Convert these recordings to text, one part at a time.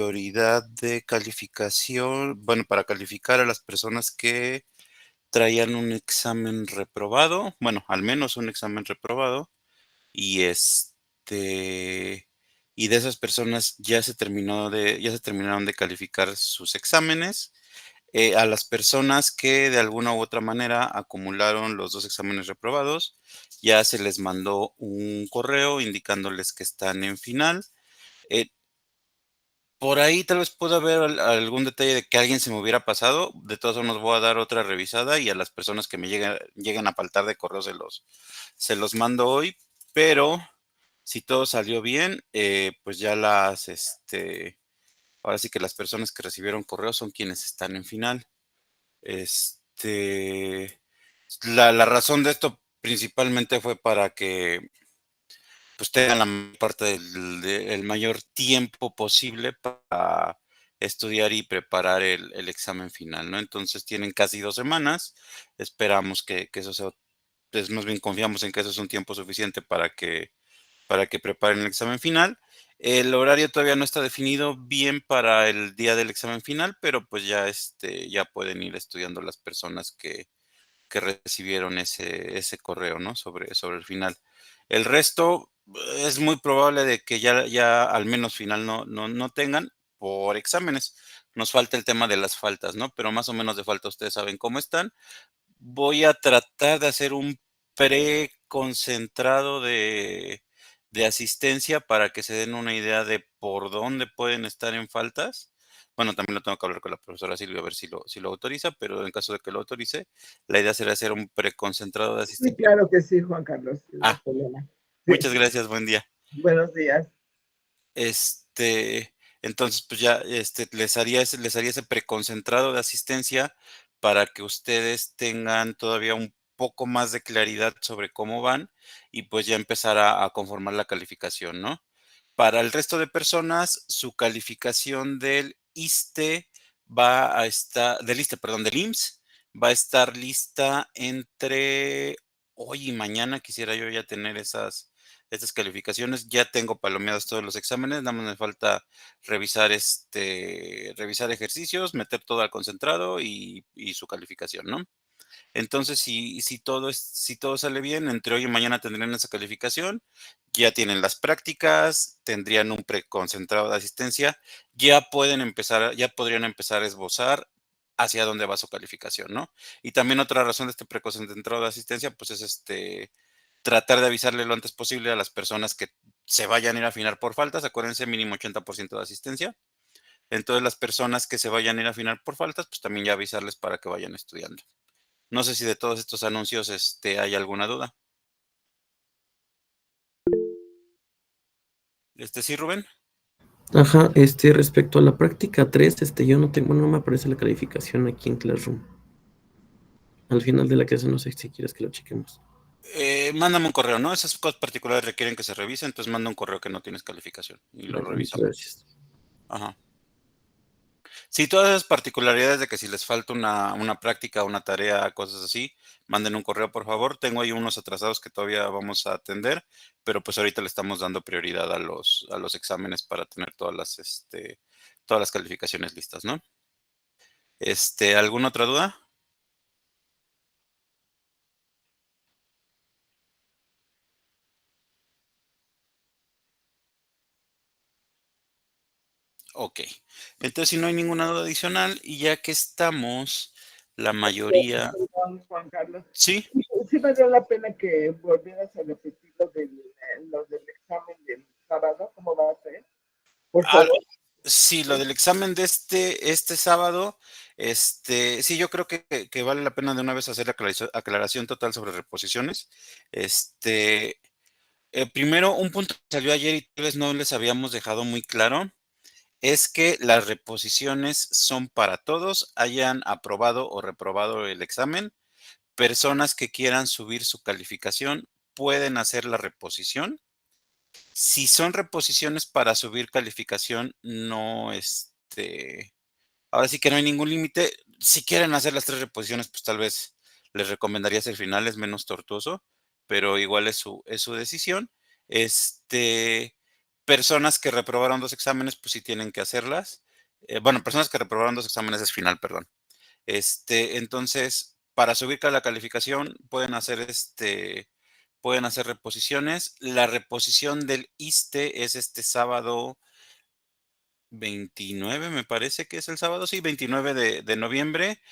prioridad de calificación, bueno, para calificar a las personas que traían un examen reprobado, bueno, al menos un examen reprobado, y y de esas personas ya se terminaron de calificar sus exámenes. A las personas que de alguna u otra manera acumularon los 2 exámenes reprobados, ya se les mandó un correo indicándoles que están en final. Eh, por ahí tal vez pueda haber algún detalle de que alguien se me hubiera pasado. De todas formas, voy a dar otra revisada y a las personas que me lleguen a faltar de correo se los mando hoy, pero si todo salió bien, pues ya ahora sí que las personas que recibieron correo son quienes están en final. Este, la razón de esto principalmente fue para que pues tengan la mayor parte el mayor tiempo posible para estudiar y preparar el examen final, ¿no? Entonces tienen casi 2 semanas. Esperamos que eso sea, pues más bien confiamos en que eso es un tiempo suficiente para que preparen el examen final. El horario todavía no está definido bien para el día del examen final, pero pues ya, ya pueden ir estudiando las personas que recibieron ese correo, ¿no? Sobre el final. El resto es muy probable de que ya al menos final no tengan por exámenes. Nos falta el tema de las faltas, ¿no? Pero más o menos de falta ustedes saben cómo están. Voy a tratar de hacer un preconcentrado de asistencia para que se den una idea de por dónde pueden estar en faltas. Bueno, también lo tengo que hablar con la profesora Silvia a ver si lo autoriza, pero en caso de que lo autorice, la idea será hacer un preconcentrado de Sí, asistencia. claro que sí, Juan Carlos, no hay Ah, problema. Sí, muchas gracias, buen día. buenos días. Entonces, pues ya, les haría ese preconcentrado de asistencia para que ustedes tengan todavía un poco más de claridad sobre cómo van y pues ya empezar a conformar la calificación, ¿no? Para el resto de personas, su calificación del ISSSTE va a estar, del ISSSTE, perdón, del IMSS, va a estar lista entre hoy y mañana. Quisiera yo ya tener estas calificaciones. Ya tengo palomeados todos los exámenes, nada más me falta revisar ejercicios, meter todo al concentrado y su calificación, ¿no? Entonces, si todo sale bien, entre hoy y mañana tendrían esa calificación, ya tienen las prácticas, tendrían un preconcentrado de asistencia, ya podrían empezar a esbozar hacia dónde va su calificación, ¿no? Y también otra razón de este preconcentrado de asistencia, pues es tratar de avisarle lo antes posible a las personas que se vayan a ir a afinar por faltas. Acuérdense, mínimo 80% de asistencia. Entonces, las personas que se vayan a ir a afinar por faltas, pues también ya avisarles para que vayan estudiando. No sé si de todos estos anuncios, hay alguna duda. ¿Sí, Rubén? Ajá, respecto a la práctica 3, yo no tengo, no me aparece la calificación aquí en Classroom. Al final de la clase no sé si quieres que lo chequemos. Mándame un correo, ¿no? Esas cosas particulares requieren que se revise, entonces manda un correo que no tienes calificación y lo Vale, muchas revisamos. gracias. Ajá. Sí, todas esas particularidades de que si les falta una práctica, una tarea, cosas así, manden un correo, por favor. Tengo ahí unos atrasados que todavía vamos a atender, pero pues ahorita le estamos dando prioridad a los exámenes para tener todas las calificaciones listas, ¿no? ¿Alguna otra duda? Ok. Entonces, si no hay ninguna duda adicional, y ya que estamos, la mayoría. Perdón, Juan Carlos. Sí. Sí, sí valdría la pena que volvieras a repetir lo del examen del sábado, ¿cómo va a ser? Por Ah, favor. sí, lo del examen de este sábado, sí, yo creo que vale la pena de una vez hacer la aclaración total sobre reposiciones. Primero, un punto que salió ayer y tal vez no les habíamos dejado muy claro, es que las reposiciones son para todos, hayan aprobado o reprobado el examen. Personas que quieran subir su calificación pueden hacer la reposición. Si son reposiciones para subir calificación, no, ahora sí que no hay ningún límite. Si quieren hacer las 3 reposiciones, pues tal vez les recomendaría hacer finales menos tortuoso, pero igual es su decisión. Este, Personas que reprobaron 2 exámenes, pues sí tienen que hacerlas. Bueno, personas que reprobaron 2 exámenes es final, perdón. Entonces, para subir la calificación pueden hacer reposiciones. La reposición del ISSSTE es este sábado 29, me parece que es el sábado, sí, 29 de noviembre.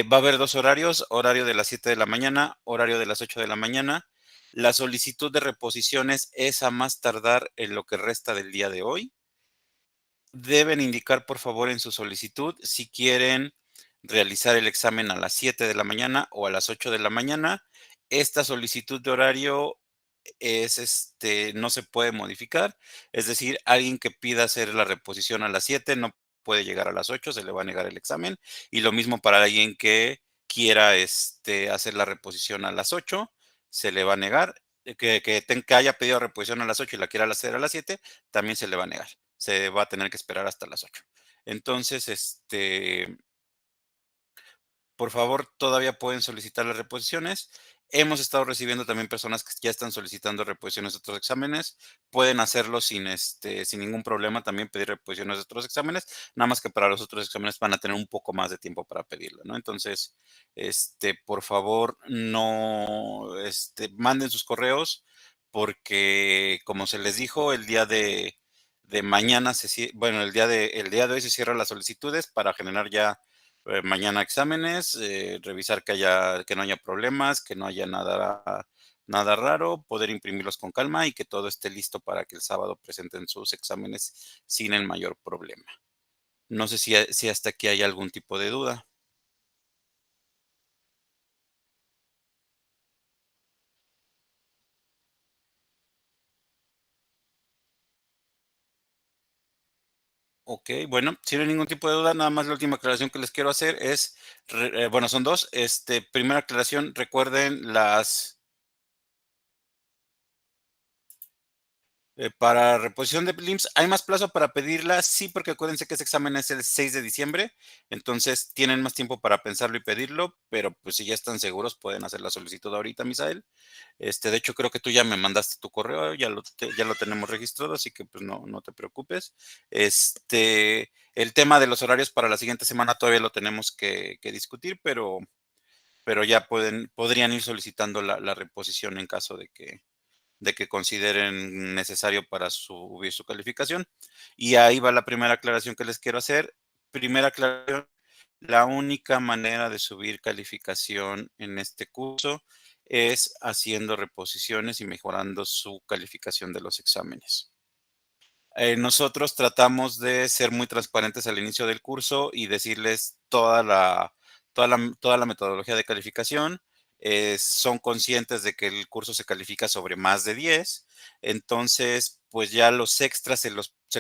Va a haber 2 horarios, horario de las 7 de la mañana, horario de las 8 de la mañana. La solicitud de reposiciones es a más tardar en lo que resta del día de hoy. Deben indicar, por favor, en su solicitud si quieren realizar el examen a las 7 de la mañana o a las 8 de la mañana. Esta solicitud de horario no se puede modificar. Es decir, alguien que pida hacer la reposición a las 7 no puede llegar a las 8, se le va a negar el examen. Y lo mismo para alguien que quiera hacer la reposición a las 8, se le va a negar. Que haya pedido reposición a las 8 y la quiera hacer a las 7, también se le va a negar. Se va a tener que esperar hasta las 8. Entonces, por favor, todavía pueden solicitar las reposiciones. Hemos estado recibiendo también personas que ya están solicitando reposiciones de otros exámenes. Pueden hacerlo sin ningún problema, también pedir reposiciones de otros exámenes, nada más que para los otros exámenes van a tener un poco más de tiempo para pedirlo, ¿no? Entonces, por favor, no, manden sus correos porque, como se les dijo, el día de mañana, bueno, el día de hoy se cierran las solicitudes para generar ya mañana exámenes, revisar que no haya problemas, que no haya nada raro, poder imprimirlos con calma y que todo esté listo para que el sábado presenten sus exámenes sin el mayor problema. No sé si hasta aquí hay algún tipo de duda. Ok, bueno, si no hay ningún tipo de duda, nada más la última aclaración que les quiero hacer es, bueno, son dos. Primera aclaración, recuerden para reposición de LIMS, ¿hay más plazo para pedirla? Sí, porque acuérdense que ese examen es el 6 de diciembre, entonces tienen más tiempo para pensarlo y pedirlo, pero pues si ya están seguros pueden hacer la solicitud ahorita, Misael. De hecho, creo que tú ya me mandaste tu correo, ya lo tenemos registrado, así que pues no te preocupes. El tema de los horarios para la siguiente semana todavía lo tenemos que discutir, pero ya podrían ir solicitando la reposición en caso de que consideren necesario para subir su calificación. Y ahí va la primera aclaración que les quiero hacer. Primera aclaración, la única manera de subir calificación en este curso es haciendo reposiciones y mejorando su calificación de los exámenes. Nosotros tratamos de ser muy transparentes al inicio del curso y decirles toda la metodología de calificación. Son conscientes de que el curso se califica sobre más de 10, entonces pues ya los extras se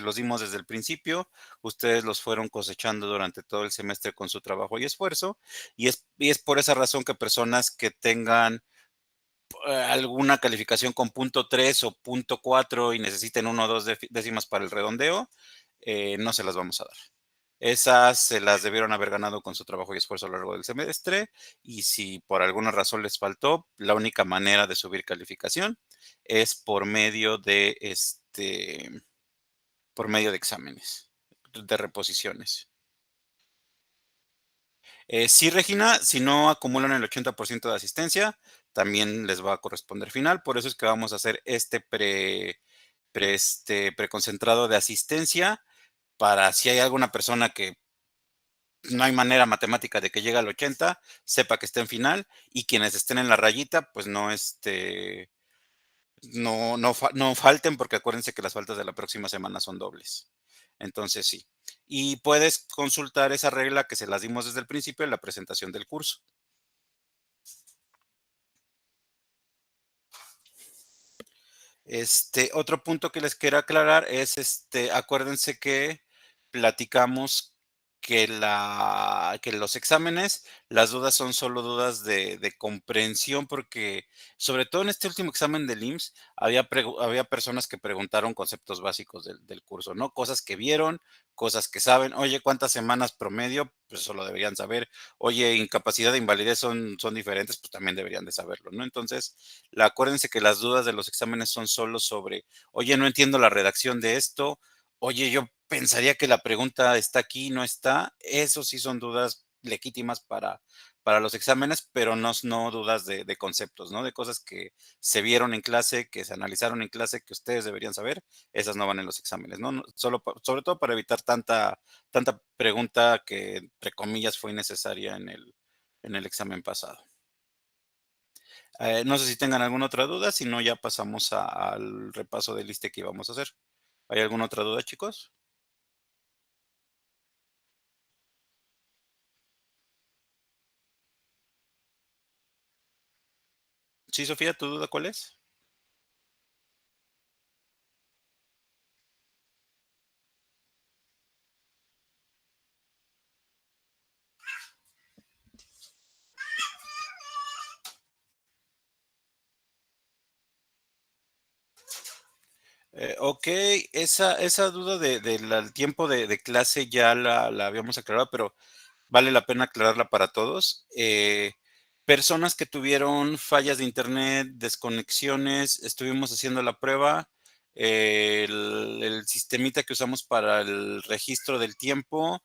los dimos desde el principio, ustedes los fueron cosechando durante todo el semestre con su trabajo y esfuerzo, y es por esa razón que personas que tengan alguna calificación con punto 3 o punto 4 y necesiten 1 o 2 décimas para el redondeo, no se las vamos a dar. Esas se las debieron haber ganado con su trabajo y esfuerzo a lo largo del semestre, y si por alguna razón les faltó, la única manera de subir calificación es por medio de exámenes, de reposiciones. Sí, Regina, si no acumulan el 80% de asistencia, también les va a corresponder final. Por eso es que vamos a hacer preconcentrado de asistencia para si hay alguna persona que no hay manera matemática de que llegue al 80, sepa que está en final, y quienes estén en la rayita, pues no falten, porque acuérdense que las faltas de la próxima semana son dobles. Entonces sí. Y puedes consultar esa regla que se las dimos desde el principio en la presentación del curso. Otro punto que les quiero aclarar es, acuérdense que platicamos que los exámenes, las dudas son solo dudas de comprensión, porque sobre todo en este último examen del IMSS había personas que preguntaron conceptos básicos del curso, ¿no? Cosas que vieron, cosas que saben. Oye, ¿cuántas semanas promedio? Pues eso lo deberían saber. Oye, incapacidad e invalidez son diferentes, pues también deberían de saberlo, ¿no? Entonces, acuérdense que las dudas de los exámenes son solo sobre, oye, no entiendo la redacción de esto. Oye, yo pensaría que la pregunta está aquí, no está. Eso sí son dudas legítimas para los exámenes, pero no dudas de conceptos, ¿no? De cosas que se vieron en clase, que se analizaron en clase, que ustedes deberían saber. Esas no van en los exámenes, ¿no? Solo, sobre todo para evitar tanta pregunta que, entre comillas, fue innecesaria en el examen pasado. No sé si tengan alguna otra duda, si no, ya pasamos al repaso de lista que íbamos a hacer. ¿Hay alguna otra duda, chicos? Sí, Sofía, ¿tu duda cuál es? Ok, esa duda del tiempo de clase ya la habíamos aclarado, pero vale la pena aclararla para todos. Personas que tuvieron fallas de internet, desconexiones, estuvimos haciendo la prueba. El sistemita que usamos para el registro del tiempo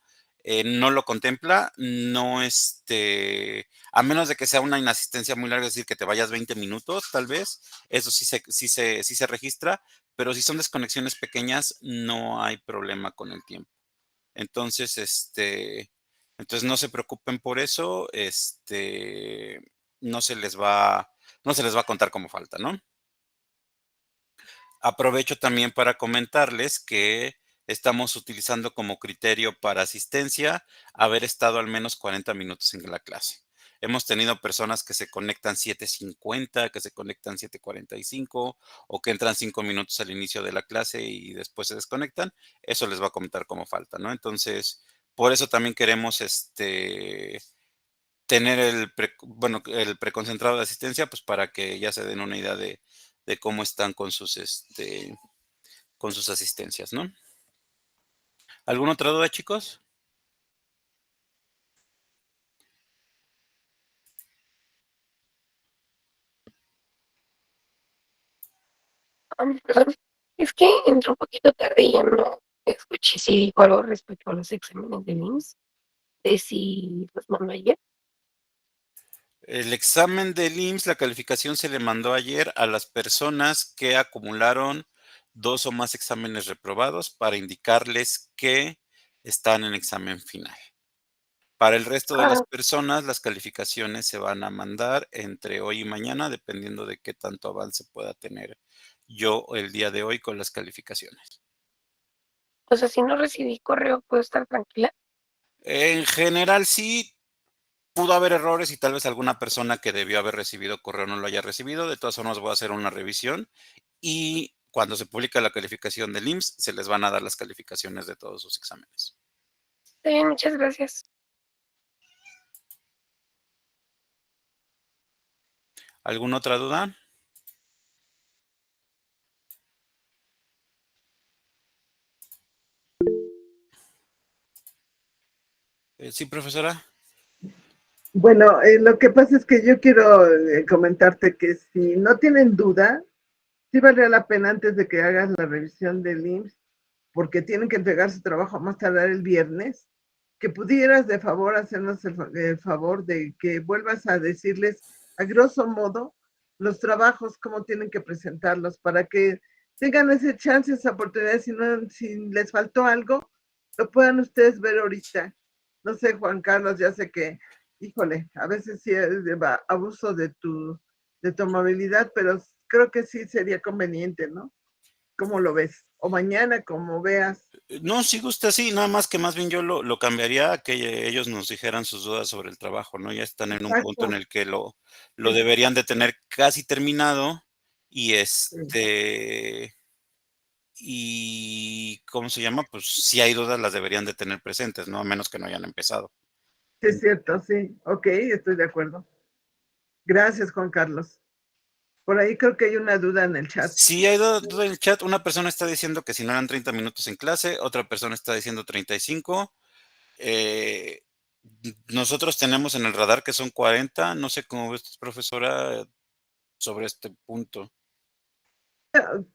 no lo contempla, no a menos de que sea una inasistencia muy larga, es decir, que te vayas 20 minutos, tal vez, eso sí se registra, pero si son desconexiones pequeñas, no hay problema con el tiempo. Entonces, entonces no se preocupen por eso, no se les va, no se les va a contar como falta, ¿no? Aprovecho también para comentarles que estamos utilizando como criterio para asistencia haber estado al menos 40 minutos en la clase. Hemos tenido personas que se conectan 7:50, que se conectan 7:45 o que entran 5 minutos al inicio de la clase y después se desconectan. Eso les va a contar como falta, ¿no? Entonces, por eso también queremos tener el preconcentrado de asistencia, pues para que ya se den una idea de cómo están con sus asistencias, ¿no? ¿Alguna otra duda, chicos? Perdón, es que entró un poquito tarde y ya no escuché si dijo algo respecto a los exámenes de IMSS, de si los mandó ayer. El examen del IMSS, la calificación se le mandó ayer a las personas que acumularon 2 o más exámenes reprobados para indicarles que están en examen final. Para el resto de las Ah, personas, las calificaciones se van a mandar entre hoy y mañana, dependiendo de qué tanto avance pueda tener yo el día de hoy con las calificaciones. o sea, si no recibí correo, ¿puedo estar tranquila? En general, sí, pudo haber errores y tal vez alguna persona que debió haber recibido correo no lo haya recibido. De todas formas, voy a hacer una revisión y cuando se publica la calificación del IMSS, se les van a dar las calificaciones de todos sus exámenes. Está bien, muchas gracias. ¿Alguna otra duda? Sí, profesora. Bueno, lo que pasa es que yo quiero comentarte que si no tienen duda, sí valdría la pena antes de que hagas la revisión del IMSS, porque tienen que entregar su trabajo a más tardar el viernes, que pudieras de favor hacernos el favor de que vuelvas a decirles a grosso modo los trabajos, cómo tienen que presentarlos, para que tengan ese chance, esa oportunidad, si les faltó algo, lo puedan ustedes ver ahorita. No sé, Juan Carlos, ya sé que, híjole, a veces sí es de abuso de tu amabilidad, pero creo que sí sería conveniente, ¿no? ¿Cómo lo ves? O mañana, como veas. No, si gusta, sí, nada más que más bien yo lo cambiaría a que ellos nos dijeran sus dudas sobre el trabajo, ¿no? Ya están en un punto en Exacto. el que lo deberían de tener casi terminado y Sí. y ¿cómo se llama? Pues si hay dudas las deberían de tener presentes, ¿no? A menos que no hayan empezado. Sí, es cierto, sí. Ok, estoy de acuerdo. Gracias, Juan Carlos. Por ahí creo que hay una duda en el chat. Si hay duda en el chat, una persona está diciendo que si no eran 30 minutos en clase, otra persona está diciendo 35. Nosotros tenemos en el radar que son 40. No sé cómo ves, profesora, sobre este punto.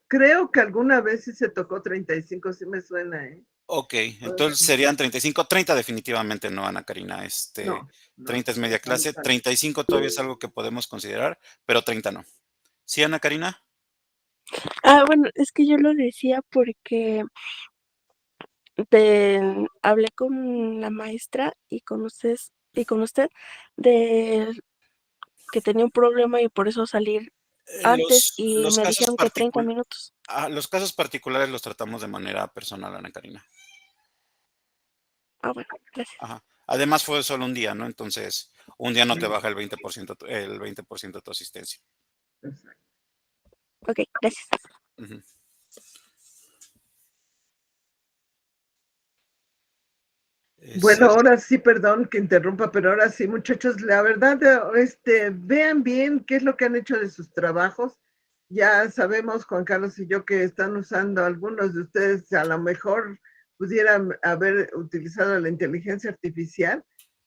Creo que alguna vez sí se tocó 35, sí me suena, ¿eh? Ok, entonces serían 35, 30 definitivamente no, Ana Karina. No, 30 es no media son clase, tan- 35 todavía es algo que podemos considerar, pero 30 no. ¿Sí, Ana Karina? Bueno, es que yo lo decía porque hablé con la maestra y con usted de que tenía un problema y por eso salir antes y Los me casos dijeron que 30 minutos. los casos particulares los tratamos de manera personal, Ana Karina. Bueno, gracias. Ajá. Además fue solo un día, ¿no? Entonces, un día no te Sí, baja el 20%, el 20% de tu asistencia. exacto. Ok, gracias. Ujú. Bueno, Es- ahora sí, perdón que interrumpa, pero ahora sí, muchachos, la verdad, vean bien qué es lo que han hecho de sus trabajos. Ya sabemos, Juan Carlos y yo, que están usando algunos de ustedes, a lo mejor pudieran haber utilizado la inteligencia artificial,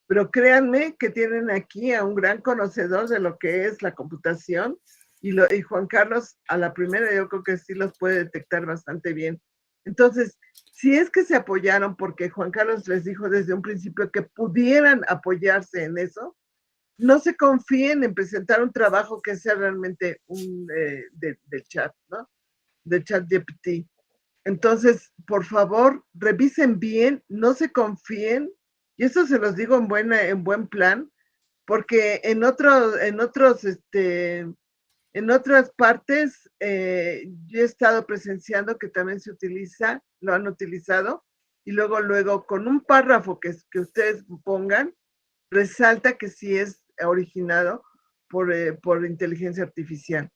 pero créanme que tienen aquí a un gran conocedor de lo que es la computación y Juan Carlos a la primera yo creo que sí los puede detectar bastante bien. Entonces, si es que se apoyaron, porque Juan Carlos les dijo desde un principio que pudieran apoyarse en eso, no se confíen en presentar un trabajo que sea realmente del chat, ¿no? Del chat GPT. Entonces, por favor, revisen bien, no se confíen, y eso se los digo en buen plan, porque en otras partes, yo he estado presenciando que también se utiliza, lo han utilizado, y luego con un párrafo que ustedes pongan, resalta que sí es originado por inteligencia artificial.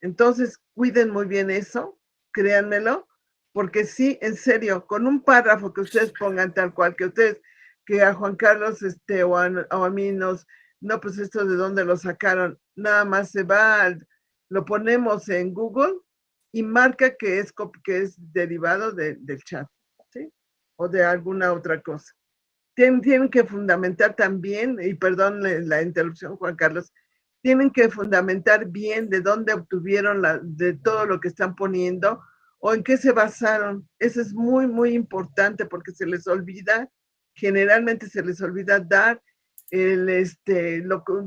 Entonces, cuiden muy bien eso, créanmelo, porque sí, en serio, con un párrafo que ustedes pongan tal cual, que ustedes, que a Juan Carlos o a mí no, pues esto de dónde lo sacaron, nada más lo ponemos en Google y marca que es derivado del chat, ¿sí? O de alguna otra cosa. Tienen que fundamentar también, y perdón la interrupción, Juan Carlos, tienen que fundamentar bien de dónde obtuvieron de todo lo que están poniendo o en qué se basaron. Eso es muy, muy importante porque se les olvida, generalmente se les olvida dar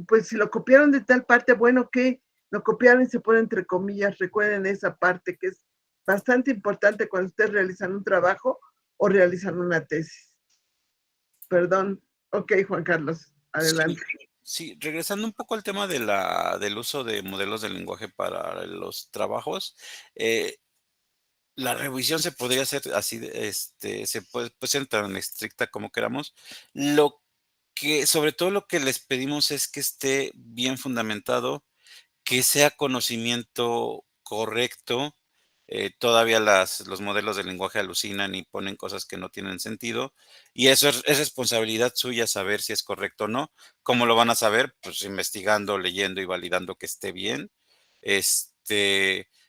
pues si lo copiaron de tal parte, bueno, que lo copiaron y se pone entre comillas, recuerden esa parte que es bastante importante cuando ustedes realizan un trabajo o realizan una tesis. Perdón. Ok, Juan Carlos, Sí, adelante. sí, regresando un poco al tema del uso de modelos de lenguaje para los trabajos, la revisión se podría hacer así, se puede ser tan estricta como queramos. Lo sobre todo lo que les pedimos es que esté bien fundamentado, que sea conocimiento correcto. Todavía los modelos de lenguaje alucinan y ponen cosas que no tienen sentido, y eso es responsabilidad suya saber si es correcto o no. ¿Cómo lo van a saber? Pues investigando, leyendo y validando que esté bien.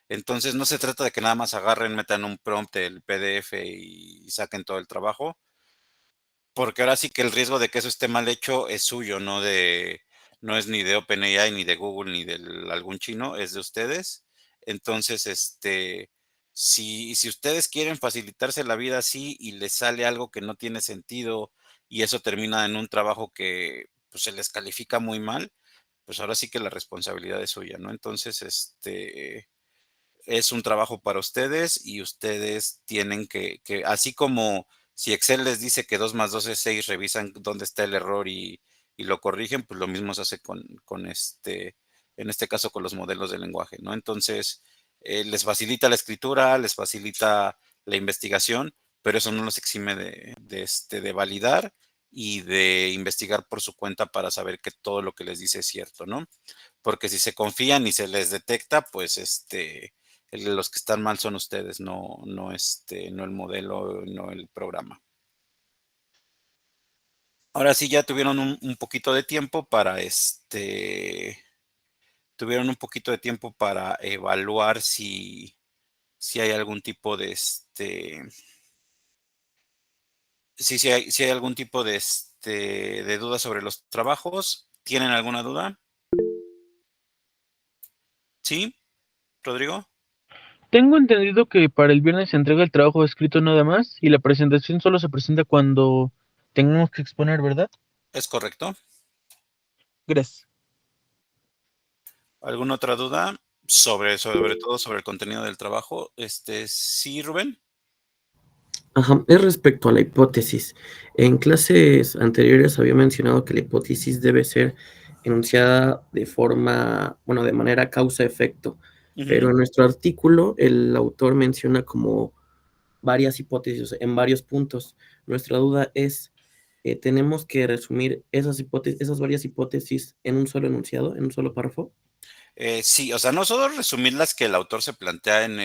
Entonces no se trata de que nada más agarren, metan un prompt del PDF y saquen todo el trabajo, porque ahora sí que el riesgo de que eso esté mal hecho es suyo, no es ni de OpenAI, ni de Google, ni de algún chino, es de ustedes. Entonces, si ustedes quieren facilitarse la vida así y les sale algo que no tiene sentido y eso termina en un trabajo que pues, se les califica muy mal, pues ahora sí que la responsabilidad es suya, ¿no? Entonces, es un trabajo para ustedes y ustedes tienen así como si Excel les dice que 2 más 2 es 6, revisan dónde está el error y lo corrigen, pues lo mismo se hace en este caso con los modelos de lenguaje, ¿no? Entonces, les facilita la escritura, les facilita la investigación, pero eso no los exime de validar y de investigar por su cuenta para saber que todo lo que les dice es cierto, ¿no? Porque si se confían y se les detecta, pues Los que están mal son ustedes, no el modelo, no el programa. Ahora sí ya tuvieron un poquito de tiempo para tuvieron un poquito de tiempo para evaluar si hay algún tipo de si hay algún tipo de duda sobre los trabajos. ¿Tienen alguna duda? ¿Sí, Rodrigo? Tengo entendido que para el viernes se entrega el trabajo escrito nada más y la presentación solo se presenta cuando tengamos que exponer, ¿verdad? ¿Es correcto? Gracias. ¿Alguna otra duda sobre todo sobre el contenido del trabajo? Sí, Rubén. Ajá, es respecto a la hipótesis. En clases anteriores había mencionado que la hipótesis debe ser enunciada de forma, bueno, de manera causa-efecto, pero en nuestro artículo el autor menciona como varias hipótesis en varios puntos. Nuestra duda es, ¿tenemos que resumir esas varias hipótesis en un solo enunciado, en un solo párrafo? Sí, o sea, no solo resumir las que el autor se plantea en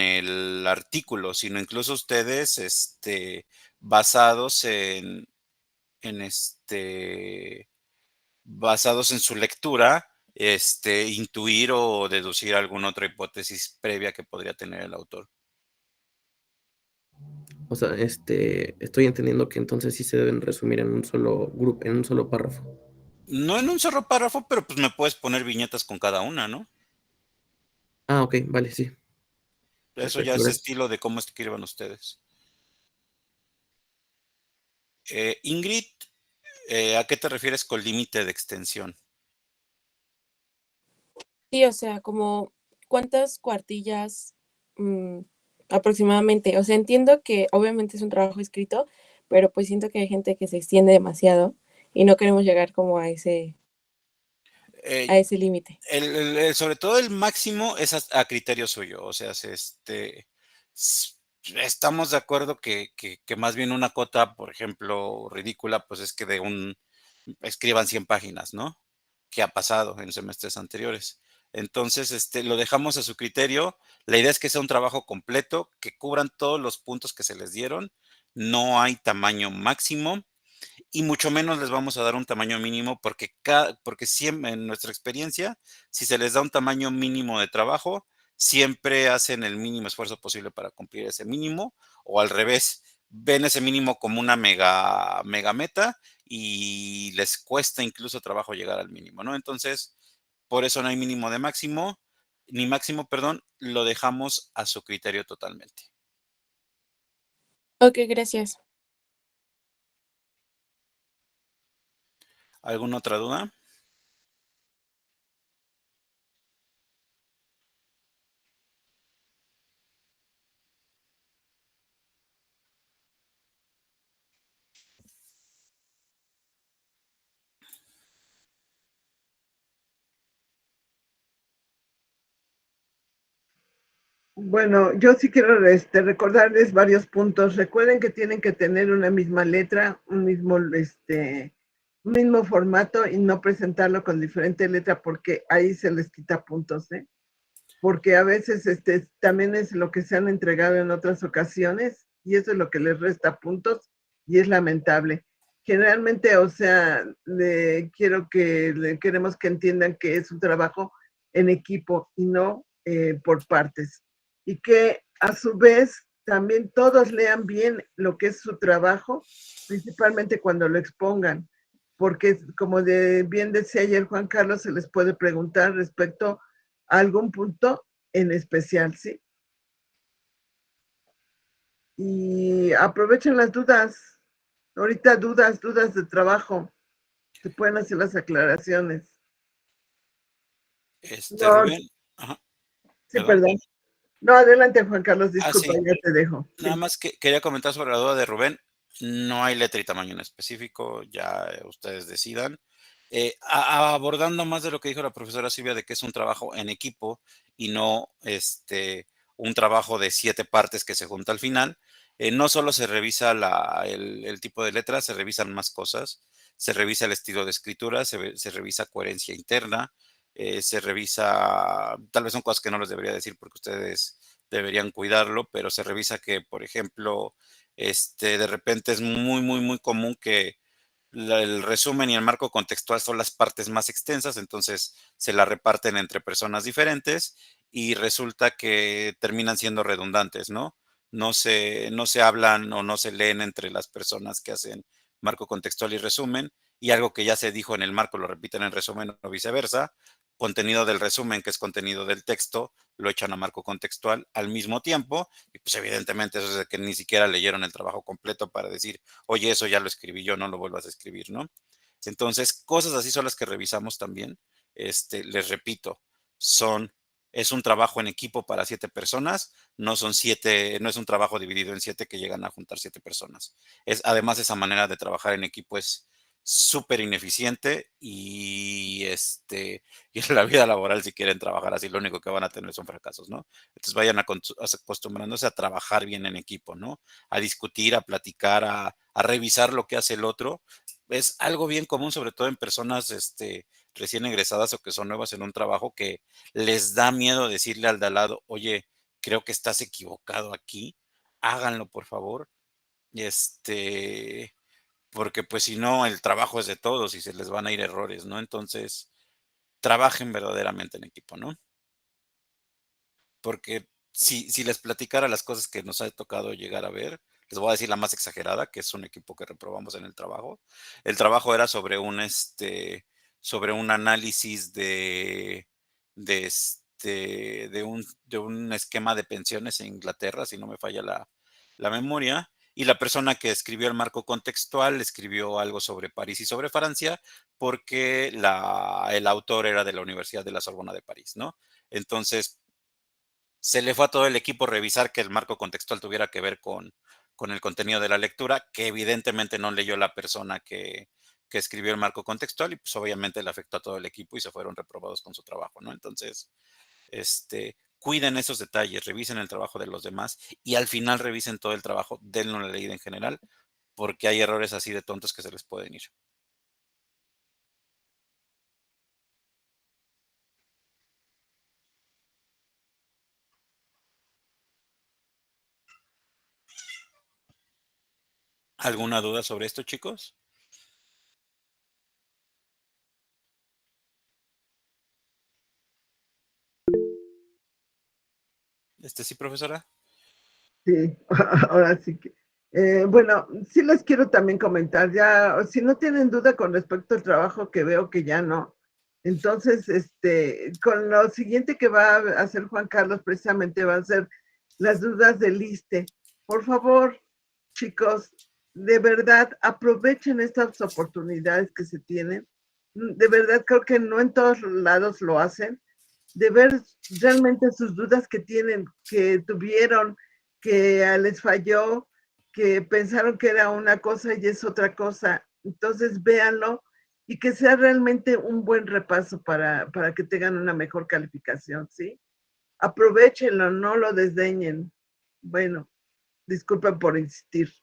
el artículo, sino incluso ustedes, basados en basados en su lectura, intuir o deducir alguna otra hipótesis previa que podría tener el autor. O sea, estoy entendiendo que entonces sí se deben resumir en un solo grupo, en un solo párrafo. No en un solo párrafo, pero pues me puedes poner viñetas con cada una, ¿no? Ah, ok, vale, sí. Eso ya Perfecto, es gracias. estilo de cómo escriban ustedes. Ingrid, ¿a qué te refieres con límite de extensión? Sí, o sea, como cuántas cuartillas aproximadamente. O sea, entiendo que obviamente es un trabajo escrito, pero pues siento que hay gente que se extiende demasiado y no queremos llegar como a Eh, ese límite. sobre todo el máximo es a criterio suyo, o sea, s- estamos de acuerdo que más bien una cota, por ejemplo, ridícula, pues es que escriban 100 páginas, ¿no? ¿Qué ha pasado en semestres anteriores? Entonces, lo dejamos a su criterio. La idea es que sea un trabajo completo, que cubran todos los puntos que se les dieron. No hay tamaño máximo y mucho menos les vamos a dar un tamaño mínimo porque siempre en nuestra experiencia, si se les da un tamaño mínimo de trabajo, siempre hacen el mínimo esfuerzo posible para cumplir ese mínimo o al revés, ven ese mínimo como una mega meta y les cuesta incluso trabajo llegar al mínimo, ¿no? Entonces, por eso no hay mínimo de máximo, ni máximo, perdón, lo dejamos a su criterio totalmente. Ok, gracias. ¿Alguna otra duda? Bueno, yo sí quiero recordarles varios puntos. Recuerden que tienen que tener una misma letra, un mismo formato y no presentarlo con diferente letra porque ahí se les quita puntos, ¿eh? Porque a veces también es lo que se han entregado en otras ocasiones y eso es lo que les resta puntos y es lamentable. Generalmente, o sea, queremos que entiendan que es un trabajo en equipo y no por partes. Y que a su vez también todos lean bien lo que es su trabajo, principalmente cuando lo expongan, porque como bien decía ayer Juan Carlos, se les puede preguntar respecto algún punto en especial, ¿sí? Y aprovechen las dudas. Ahorita dudas de trabajo. Se pueden hacer las aclaraciones. No, Rubén, ajá, sí, perdón. perdón. No, adelante, Juan Carlos, Ah, disculpa, sí. ya te dejo. Nada Sí. más que quería comentar sobre la duda de Rubén. No hay letra y tamaño en específico, ya ustedes decidan. Abordando más de lo que dijo la profesora Silvia de que es un trabajo en equipo y no un trabajo de 7 partes que se junta al final, no solo se revisa el tipo de letra, se revisan más cosas, se revisa el estilo de escritura, se revisa coherencia interna, se revisa, tal vez son cosas que no les debería decir porque ustedes deberían cuidarlo, pero se revisa que, por ejemplo, de repente es muy, muy, muy común que el resumen y el marco contextual son las partes más extensas, entonces se la reparten entre personas diferentes y resulta que terminan siendo redundantes, ¿no? No se hablan o no se leen entre las personas que hacen marco contextual y resumen, y algo que ya se dijo en el marco lo repiten en resumen o viceversa. Contenido del resumen, que es contenido del texto, lo echan a marco contextual al mismo tiempo, y pues evidentemente eso es de que ni siquiera leyeron el trabajo completo para decir, oye, eso ya lo escribí yo, no lo vuelvas a escribir, ¿no? Entonces, cosas así son las que revisamos también. Les repito, es un trabajo en equipo para 7 personas, no son 7, no es un trabajo dividido en 7 que llegan a juntar 7 personas. Además, esa manera de trabajar en equipo es súper ineficiente y en la vida laboral, si quieren trabajar así, lo único que van a tener son fracasos, ¿no? Entonces vayan acostumbrándose a trabajar bien en equipo, ¿no? A discutir, a platicar, a revisar lo que hace el otro. Es algo bien común, sobre todo en personas recién egresadas o que son nuevas en un trabajo, que les da miedo decirle al de al lado, oye, creo que estás equivocado aquí, háganlo por favor. Este, Porque pues si no, el trabajo es de todos y se les van a ir errores, ¿no? Entonces, trabajen verdaderamente en equipo, ¿no? Porque si les platicara las cosas que nos ha tocado llegar a ver, les voy a decir la más exagerada, que es un equipo que reprobamos en el trabajo. El trabajo era sobre un análisis de un esquema de pensiones en Inglaterra, si no me falla la memoria. Y la persona que escribió el marco contextual escribió algo sobre París y sobre Francia, porque el autor era de la Universidad de la Sorbona de París, ¿no? Entonces, se le fue a todo el equipo revisar que el marco contextual tuviera que ver con el contenido de la lectura, que evidentemente no leyó la persona que escribió el marco contextual, y pues obviamente le afectó a todo el equipo y se fueron reprobados con su trabajo, ¿no? Entonces, cuiden esos detalles, revisen el trabajo de los demás y al final revisen todo el trabajo, denle una leída en general, porque hay errores así de tontos que se les pueden ir. ¿Alguna duda sobre esto, chicos? Sí, profesora. Sí, ahora sí que. Bueno, sí les quiero también comentar, ya, si no tienen duda con respecto al trabajo, que veo que ya no. Entonces, con lo siguiente que va a hacer Juan Carlos, precisamente va a ser las dudas del ISSSTE. Por favor, chicos, de verdad, aprovechen estas oportunidades que se tienen. De verdad, creo que no en todos lados lo hacen. De ver realmente sus dudas que tienen, que tuvieron, que les falló, que pensaron que era una cosa y es otra cosa. Entonces, véanlo y que sea realmente un buen repaso para que tengan una mejor calificación, ¿sí? Aprovechenlo, no lo desdeñen. Bueno, disculpen por insistir.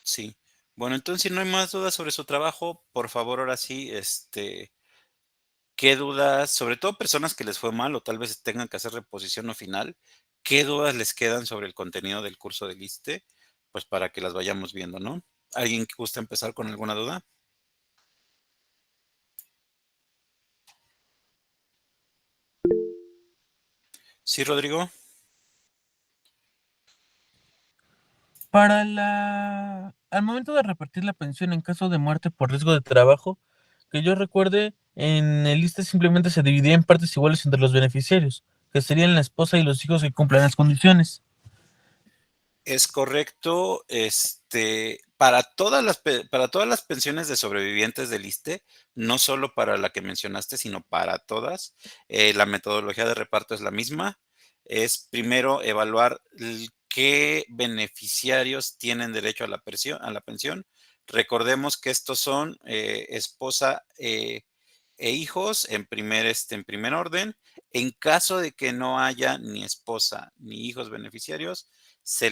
Sí. Bueno, entonces, si no hay más dudas sobre su trabajo, por favor, ahora sí, ¿qué dudas, sobre todo personas que les fue mal o tal vez tengan que hacer reposición o final, qué dudas les quedan sobre el contenido del curso de ISSSTE? Pues para que las vayamos viendo, ¿no? ¿Alguien que gusta empezar con alguna duda? Sí, Rodrigo. Al momento de repartir la pensión en caso de muerte por riesgo de trabajo, que yo recuerde, en el lista simplemente se dividía en partes iguales entre los beneficiarios, que serían la esposa y los hijos que cumplan las condiciones. Es correcto, para todas las pensiones de sobrevivientes del ISSSTE, no solo para la que mencionaste, sino para todas, la metodología de reparto es la misma. Es primero evaluar qué beneficiarios tienen derecho a la pensión. Recordemos que estos son esposa e hijos en primer orden. En caso de que no haya ni esposa ni hijos beneficiarios, se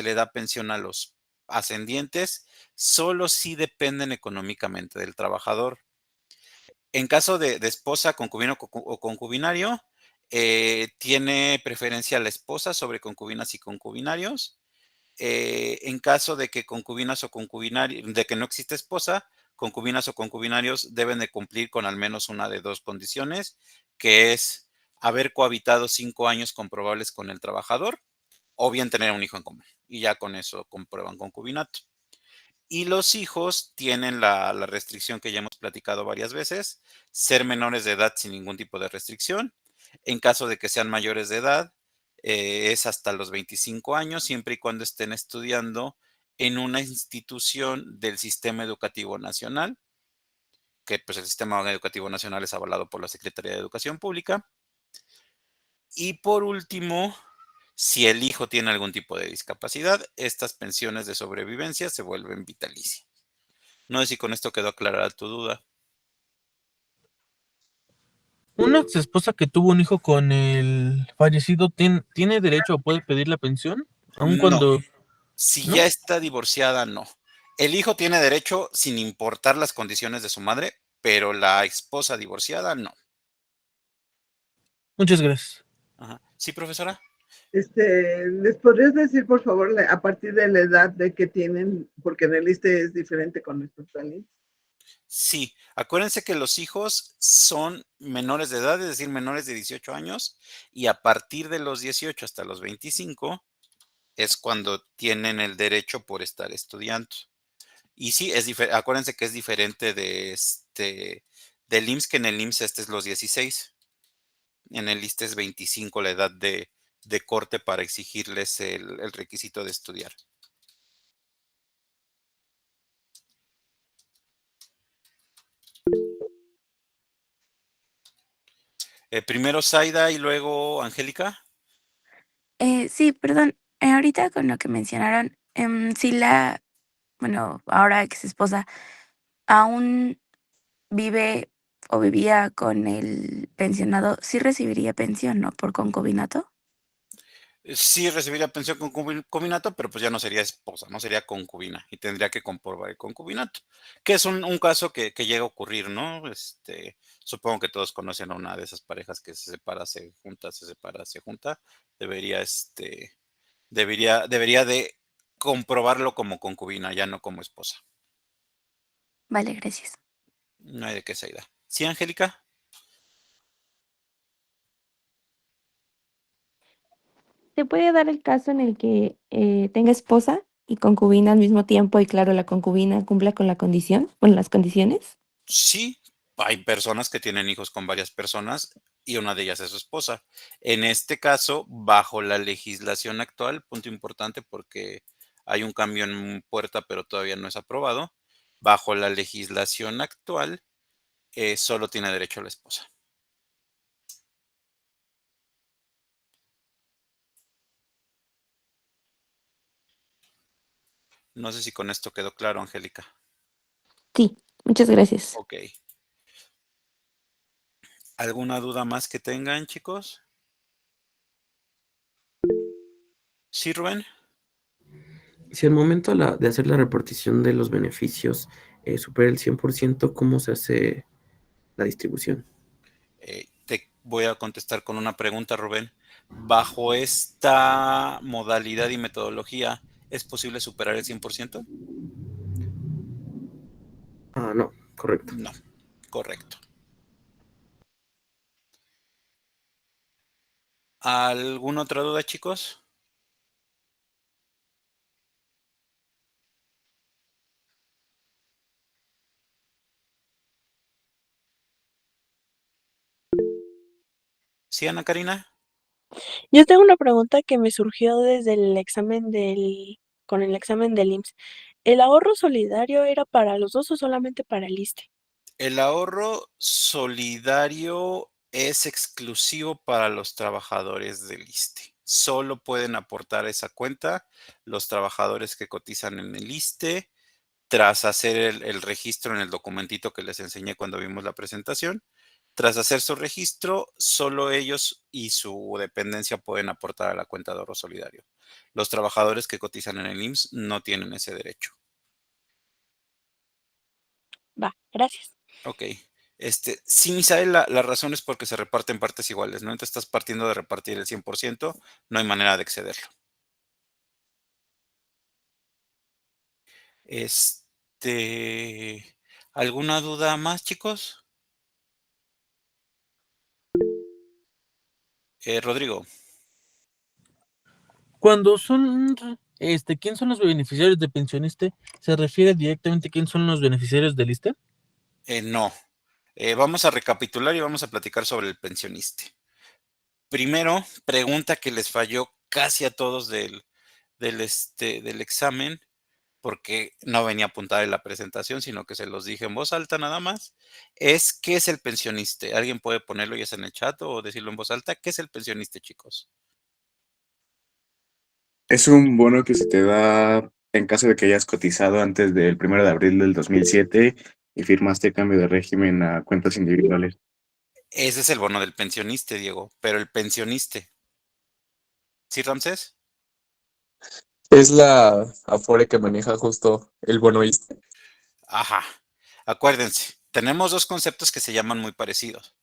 le da pensión a los ascendientes, solo si dependen económicamente del trabajador. En caso de esposa, concubino o concubinario, tiene preferencia la esposa sobre concubinas y concubinarios. En caso de que concubinas o concubinarios, de que no existe esposa, concubinas o concubinarios deben de cumplir con al menos una de dos condiciones, que es haber cohabitado 5 años comprobables con el trabajador o bien tener un hijo en común. Y ya con eso comprueban concubinato. Y los hijos tienen la restricción que ya hemos platicado varias veces, ser menores de edad sin ningún tipo de restricción. En caso de que sean mayores de edad, es hasta los 25 años, siempre y cuando estén estudiando en una institución del sistema educativo nacional, que pues el sistema educativo nacional es avalado por la Secretaría de Educación Pública. Y por último, si el hijo tiene algún tipo de discapacidad, estas pensiones de sobrevivencia se vuelven vitalicias. No sé si con esto quedó aclarada tu duda. ¿Una ex esposa que tuvo un hijo con el fallecido tiene derecho o puede pedir la pensión? Aun No, cuando... si ¿No? ya está divorciada, no. El hijo tiene derecho sin importar las condiciones de su madre, pero la esposa divorciada, no. Muchas gracias. Ajá. ¿Sí, profesora? ¿Les podrías decir, por favor, a partir de la edad de que tienen, porque en el ISSSTE es diferente con respecto al IMSS? Sí. Acuérdense que los hijos son menores de edad, es decir, menores de 18 años, y a partir de los 18 hasta los 25 es cuando tienen el derecho por estar estudiando. Y sí, acuérdense que es diferente del IMSS, que en el IMSS este es los 16. En el ISSSTE es 25 la edad de corte para exigirles el requisito de estudiar. Primero Zaida y luego Angélica. Sí, perdón. Ahorita con lo que mencionaron, si bueno, ahora ex esposa, aún vive o vivía con el pensionado, sí recibiría pensión, ¿no? Por concubinato. Sí recibiría pensión con concubinato, pero pues ya no sería esposa, no sería concubina y tendría que comprobar el concubinato, que es un caso que llega a ocurrir, ¿no? Supongo que todos conocen a una de esas parejas que se separa, se junta, se separa, se junta. Debería, debería de comprobarlo como concubina, ya no como esposa. Vale, gracias. No hay de qué, Zaida. ¿Sí, Angélica? ¿Se puede dar el caso en el que tenga esposa y concubina al mismo tiempo y claro, la concubina cumpla con la condición, con las condiciones? Sí, hay personas que tienen hijos con varias personas y una de ellas es su esposa. En este caso, bajo la legislación actual, punto importante porque hay un cambio en puerta, pero todavía no es aprobado. Bajo la legislación actual, solo tiene derecho a la esposa. No sé si con esto quedó claro, Angélica. Sí, muchas gracias. Ok. ¿Alguna duda más que tengan, chicos? ¿Sí, Rubén? Si al momento de hacer la repartición de los beneficios supera el 100%, ¿cómo se hace la distribución? Te voy a contestar con una pregunta, Rubén. Bajo esta modalidad y metodología, ¿es posible superar el 100%? Ah, no, correcto. No, correcto. ¿Alguna otra duda, chicos? ¿Sí, Ana Karina? Yo tengo una pregunta que me surgió desde con el examen del IMSS. ¿El ahorro solidario era para los dos o solamente para el ISSSTE? El ahorro solidario es exclusivo para los trabajadores del ISSSTE. Solo pueden aportar esa cuenta los trabajadores que cotizan en el ISSSTE tras hacer el registro en el documentito que les enseñé cuando vimos la presentación. Tras hacer su registro, solo ellos y su dependencia pueden aportar a la cuenta de ahorro solidario. Los trabajadores que cotizan en el IMSS no tienen ese derecho. Va, gracias. Ok. Sí, Misael, la razón es porque se reparte en partes iguales, ¿no? Entonces estás partiendo de repartir el 100%, no hay manera de excederlo. ¿Alguna duda más, chicos? Rodrigo. Cuando son, ¿quién son los beneficiarios de pensionista? ¿Se refiere directamente a quién son los beneficiarios del ISSSTE? No. Vamos a recapitular y vamos a platicar sobre el pensionista. Primero, pregunta que les falló casi a todos del examen, porque no venía apuntada en la presentación, sino que se los dije en voz alta nada más, es ¿qué es el pensionista? ¿Alguien puede ponerlo ya sea en el chat o decirlo en voz alta? ¿Qué es el pensionista, chicos? Es un bono que se te da en caso de que hayas cotizado antes del 1 de abril del 2007 y firmaste cambio de régimen a cuentas individuales. Ese es el bono del pensionista, Diego, pero el pensionista. ¿Sí, Ramsés? Es la Afore que maneja justo el bono ISSSTE. Ajá. Acuérdense, tenemos dos conceptos que se llaman muy parecidos.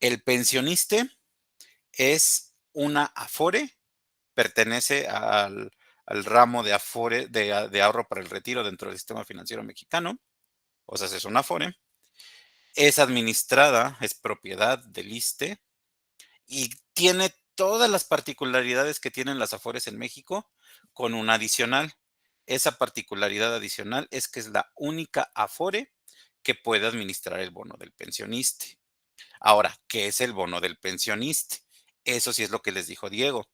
El pensionista es una Afore, pertenece al ramo de Afore, de ahorro para el retiro dentro del sistema financiero mexicano. O sea, es una Afore. Es administrada, es propiedad del ISSSTE y tiene todas las particularidades que tienen las Afores en México con una adicional. Esa particularidad adicional es que es la única Afore que puede administrar el bono del pensionista. Ahora, ¿qué es el bono del pensionista? Eso sí es lo que les dijo Diego.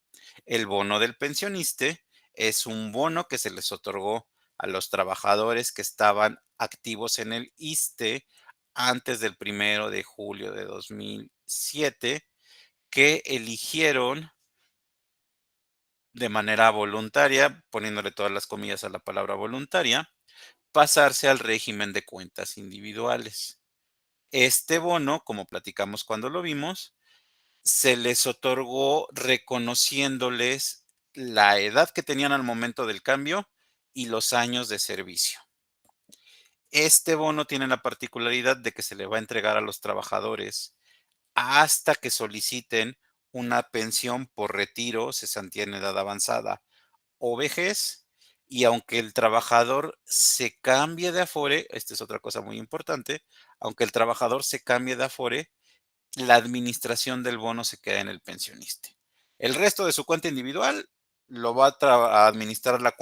El bono del pensionista es un bono que se les otorgó a los trabajadores que estaban activos en el ISSSTE antes del 1 de julio de 2007, que eligieron de manera voluntaria, poniéndole todas las comillas a la palabra voluntaria, pasarse al régimen de cuentas individuales. Este bono, como platicamos cuando lo vimos, se les otorgó reconociéndoles la edad que tenían al momento del cambio y los años de servicio. Este bono tiene la particularidad de que se le va a entregar a los trabajadores hasta que soliciten una pensión por retiro, cesantía en edad avanzada o vejez, y aunque el trabajador se cambie de Afore, esta es otra cosa muy importante, aunque el trabajador se cambie de Afore, la administración del bono se queda en el pensionista. El resto de su cuenta individual lo va a administrar la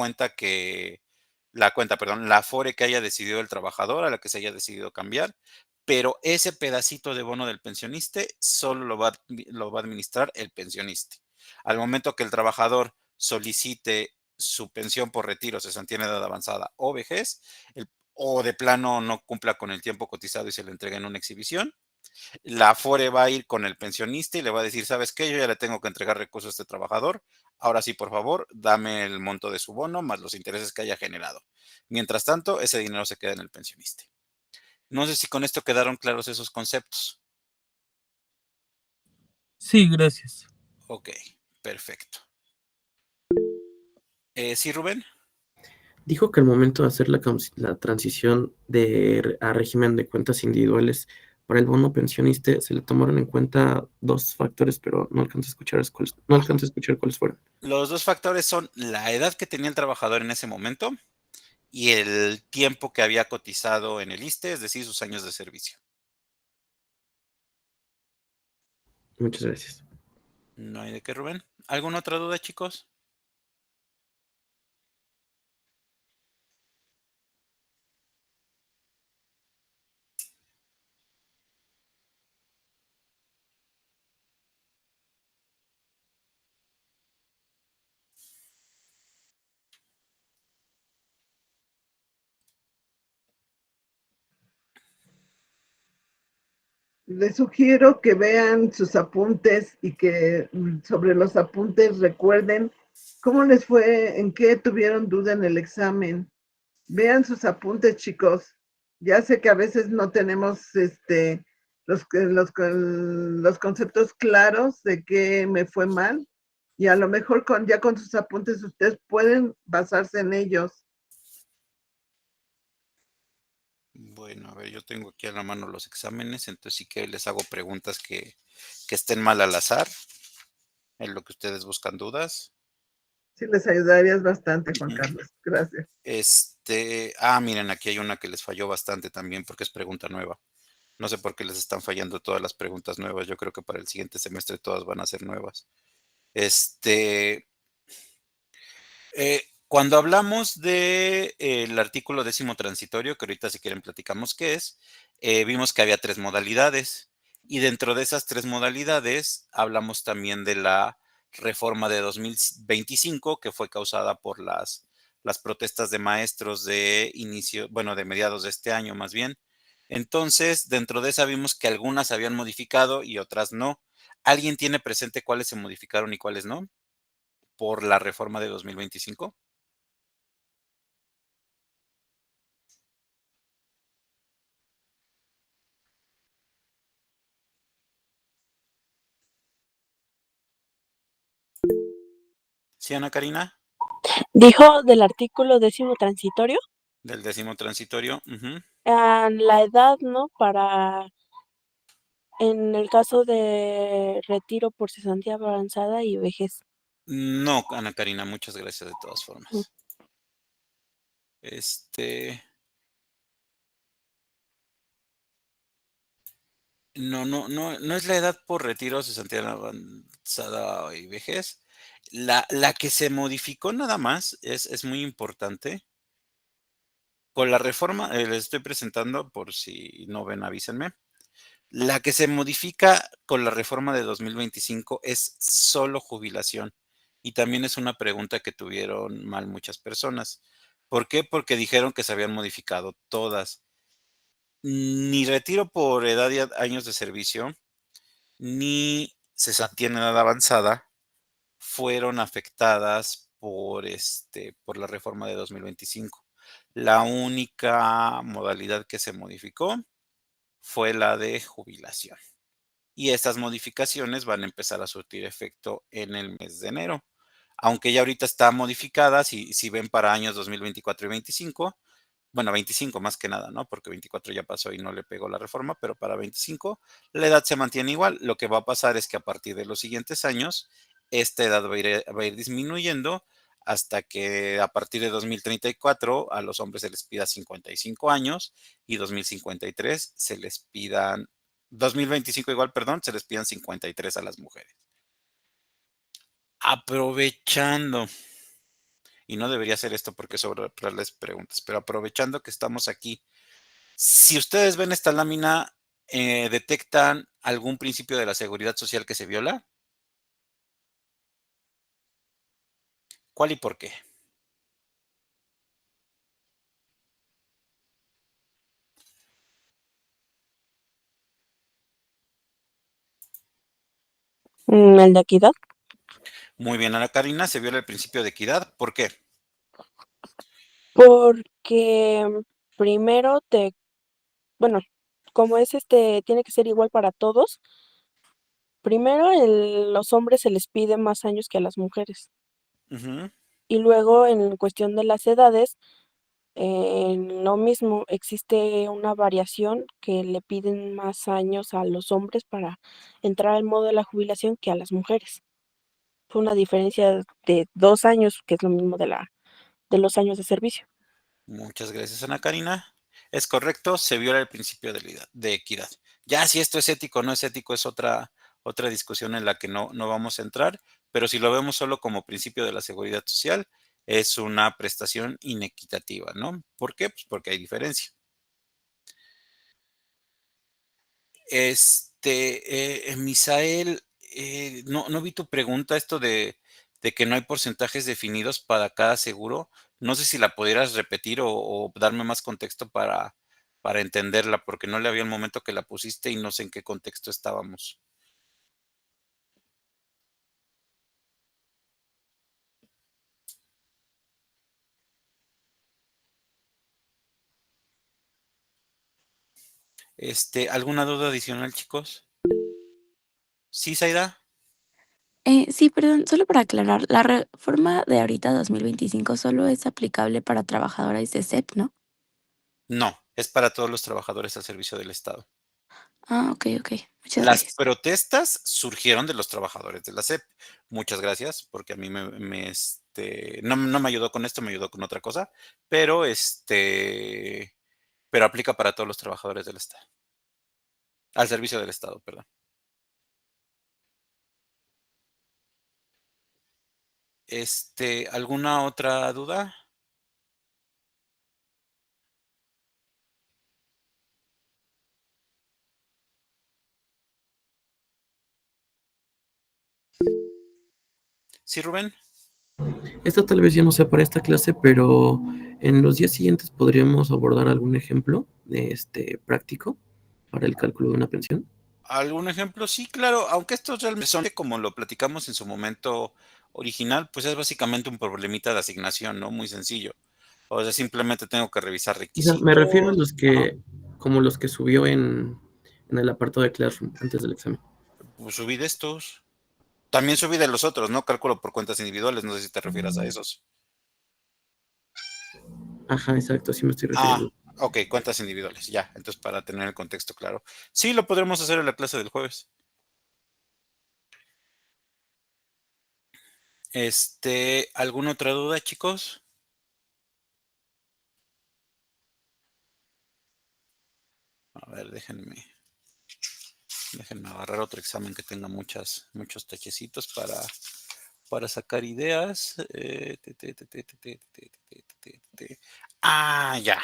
Afore que haya decidido el trabajador, a la que se haya decidido cambiar, pero ese pedacito de bono del pensionista solo lo va a administrar el pensionista. Al momento que el trabajador solicite su pensión por retiro, cesantía en edad avanzada o vejez, o de plano no cumpla con el tiempo cotizado y se le entrega en una exhibición, la Afore va a ir con el pensionista y le va a decir, ¿sabes qué? Yo ya le tengo que entregar recursos a este trabajador. Ahora sí, por favor, dame el monto de su bono más los intereses que haya generado. Mientras tanto, ese dinero se queda en el pensionista. No sé si con esto quedaron claros esos conceptos. Sí, gracias. Ok, perfecto. ¿Sí, Rubén? Dijo que al momento de hacer la transición a régimen de cuentas individuales para el bono pensionista se le tomaron en cuenta dos factores, pero no alcanzo a escuchar cuáles fueron. Los dos factores son la edad que tenía el trabajador en ese momento y el tiempo que había cotizado en el ISSSTE, es decir, sus años de servicio. Muchas gracias. No hay de qué, Rubén. ¿Alguna otra duda, chicos? Les sugiero que vean sus apuntes y que sobre los apuntes recuerden cómo les fue, en qué tuvieron duda en el examen. Vean sus apuntes, chicos. Ya sé que a veces no tenemos los conceptos claros de qué me fue mal y a lo mejor ya con sus apuntes ustedes pueden basarse en ellos. Bueno, a ver, yo tengo aquí a la mano los exámenes, entonces sí que les hago preguntas que estén mal al azar, en lo que ustedes buscan dudas. Sí, les ayudarías bastante, Juan Ujú. Carlos. Gracias. Miren, aquí hay una que les falló bastante también porque es pregunta nueva. No sé por qué les están fallando todas las preguntas nuevas. Yo creo que para el siguiente semestre todas van a ser nuevas. Cuando hablamos de el artículo 10º transitorio, que ahorita si quieren platicamos qué es, vimos que había 3 modalidades. Y dentro de esas 3 modalidades hablamos también de la reforma de 2025, que fue causada por las protestas de maestros de inicio, bueno, de mediados de este año más bien. Entonces, dentro de esa vimos que algunas se habían modificado y otras no. ¿Alguien tiene presente cuáles se modificaron y cuáles no por la reforma de 2025? ¿Sí, Ana Karina? Dijo del artículo 10º transitorio, Del 10º transitorio. la edad, ¿no? Para, en el caso de retiro por cesantía avanzada y vejez. No, Ana Karina, muchas gracias de todas Mm. formas. No es la edad por retiro, cesantía avanzada y vejez. La que se modificó nada más es muy importante. Con la reforma, les estoy presentando por si no ven, avísenme. La que se modifica con la reforma de 2025 es solo jubilación. Y también es una pregunta que tuvieron mal muchas personas. ¿Por qué? Porque dijeron que se habían modificado todas. Ni retiro por edad y años de servicio, ni cesantía en edad avanzada fueron afectadas por la reforma de 2025. La única modalidad que se modificó fue la de jubilación. Y estas modificaciones van a empezar a surtir efecto en el mes de enero. Aunque ya ahorita está modificada, si ven para años 2024 y 25, bueno, 25 más que nada, ¿no? Porque 24 ya pasó y no le pegó la reforma, pero para 25 la edad se mantiene igual. Lo que va a pasar es que a partir de los siguientes años, esta edad va a ir disminuyendo hasta que a partir de 2034 a los hombres se les pida 55 años y 2053 se les pidan, 2025 igual, perdón, se les pidan 53 a las mujeres. Aprovechando, y no debería hacer esto porque sobre las preguntas, pero aprovechando que estamos aquí, si ustedes ven esta lámina, ¿detectan algún principio de la seguridad social que se viola? ¿Cuál y por qué? El de equidad, Muy bien, Ana Karina, se viola el principio de equidad. ¿Por qué? porque primero bueno, como es tiene que ser igual para todos. Primero, los hombres se les pide más años que a las mujeres. Ujú. Y luego, en cuestión de las edades, lo mismo, existe una variación que le piden más años a los hombres para entrar al modo de la jubilación que a las mujeres. Fue una diferencia de 2 años, que es lo mismo de los años de servicio. Muchas gracias, Ana Karina. Es correcto, se viola el principio de equidad. Ya si esto es ético o no es ético es otra discusión en la que no vamos a entrar, pero si lo vemos solo como principio de la seguridad social, es una prestación inequitativa, ¿no? ¿Por qué? Pues porque hay diferencia. Misael, no vi tu pregunta, esto de que no hay porcentajes definidos para cada seguro. No sé si la pudieras repetir o darme más contexto para entenderla, porque no le había el momento que la pusiste y no sé en qué contexto estábamos. ¿Alguna duda adicional, chicos? ¿Sí, Zaida? Sí, perdón, solo para aclarar, la reforma de ahorita 2025 solo es aplicable para trabajadoras de SEP, ¿no? No. Es para todos los trabajadores al servicio del Estado. Ah, ok, ok. Muchas Las gracias. protestas surgieron de los trabajadores de la SEP. Muchas gracias, porque a mí no me ayudó con esto, me ayudó con otra cosa, pero pero aplica para todos los trabajadores del Estado. Al servicio del Estado, perdón. ¿Alguna otra duda? ¿Sí, Rubén? Esta tal vez ya no sea para esta clase, pero en los días siguientes podríamos abordar algún ejemplo práctico para el cálculo de una pensión. ¿Algún ejemplo? Sí, claro, aunque estos realmente son como lo platicamos en su momento original, pues es básicamente un problemita de asignación, ¿no? Muy sencillo. O sea, simplemente tengo que revisar O sea, me refiero a los requisitos. Ajá. como los que subió en el apartado de Classroom antes del examen. Pues subí de estos. También subí de los otros, ¿no? Cálculo por cuentas individuales, no sé si te refieras a esos. Ajá, exacto, sí me estoy refiriendo. Ok, cuentas individuales, ya. Entonces, para tener el contexto claro. Sí, lo podremos hacer en la clase del jueves. ¿Alguna otra duda, chicos? A ver, déjenme agarrar otro examen que tenga muchos tachecitos para sacar ideas. Ya.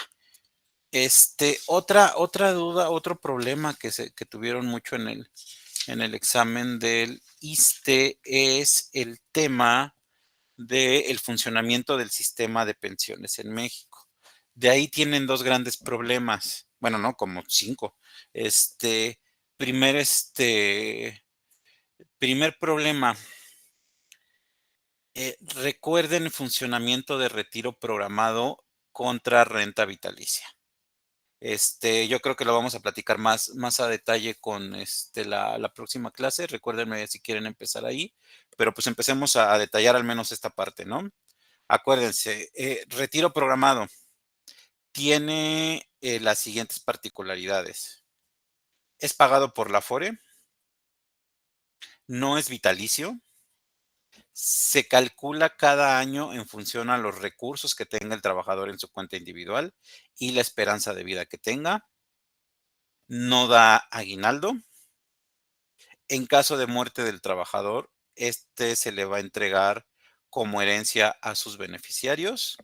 Otra duda, otro problema que tuvieron mucho en el examen del ISSSTE es el tema del funcionamiento del sistema de pensiones en México. De ahí tienen dos grandes problemas. Bueno, no, como 5. Este, primer, primer problema. Recuerden el funcionamiento de retiro programado contra renta vitalicia. Yo creo que lo vamos a platicar más a detalle con la próxima clase. Recuérdenme si quieren empezar ahí, pero pues empecemos a detallar al menos esta parte, ¿no? Acuérdense, retiro programado tiene las siguientes particularidades. Es pagado por la Afore, no es vitalicio, se calcula cada año en función a los recursos que tenga el trabajador en su cuenta individual y la esperanza de vida que tenga, no da aguinaldo. En caso de muerte del trabajador, se le va a entregar como herencia a sus beneficiarios.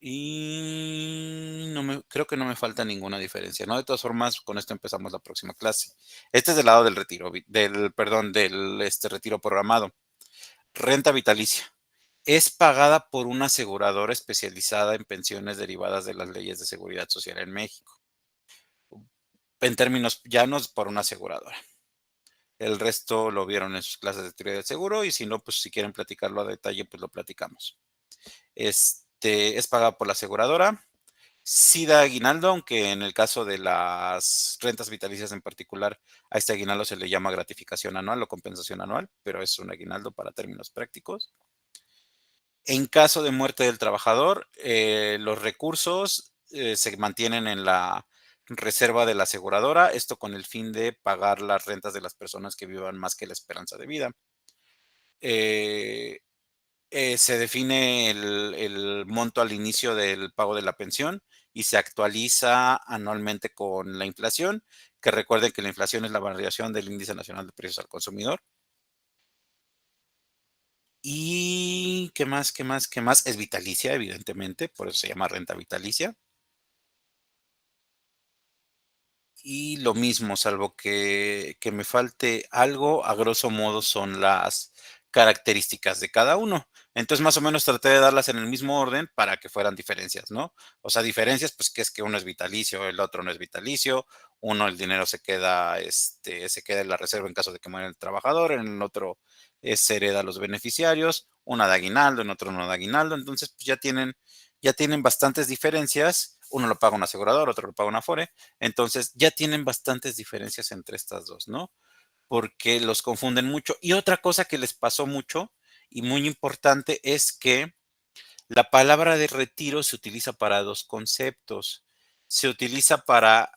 Y creo que no me falta ninguna diferencia, ¿no? De todas formas, con esto empezamos la próxima clase. Este es del lado del retiro, del retiro programado. Renta vitalicia. Es pagada por una aseguradora especializada en pensiones derivadas de las leyes de seguridad social en México. En términos llanos, por una aseguradora. El resto lo vieron en sus clases de teoría del seguro y si no, pues si quieren platicarlo a detalle, pues lo platicamos. Es pagada por la aseguradora. Sí da aguinaldo, aunque en el caso de las rentas vitalicias en particular, a este aguinaldo se le llama gratificación anual o compensación anual, pero es un aguinaldo para términos prácticos. En caso de muerte del trabajador, los recursos se mantienen en la reserva de la aseguradora, esto con el fin de pagar las rentas de las personas que vivan más que la esperanza de vida. Se define el monto al inicio del pago de la pensión y se actualiza anualmente con la inflación, que recuerden que la inflación es la variación del índice nacional de precios al consumidor. ¿Y qué más? Es vitalicia, evidentemente, por eso se llama renta vitalicia. Y lo mismo, salvo que me falte algo, a grosso modo son las características de cada uno. Entonces, más o menos traté de darlas en el mismo orden para que fueran diferencias, ¿no? O sea, diferencias, pues que es que uno es vitalicio, el otro no es vitalicio, uno el dinero se queda en la reserva en caso de que muera el trabajador, en el otro se hereda a los beneficiarios, una de aguinaldo, en otro no de aguinaldo, entonces pues ya tienen bastantes diferencias, uno lo paga un asegurador, otro lo paga una Afore, entonces ya tienen bastantes diferencias entre estas dos, ¿no? Porque los confunden mucho. Y otra cosa que les pasó mucho y muy importante es que la palabra de retiro se utiliza para dos conceptos. se utiliza para,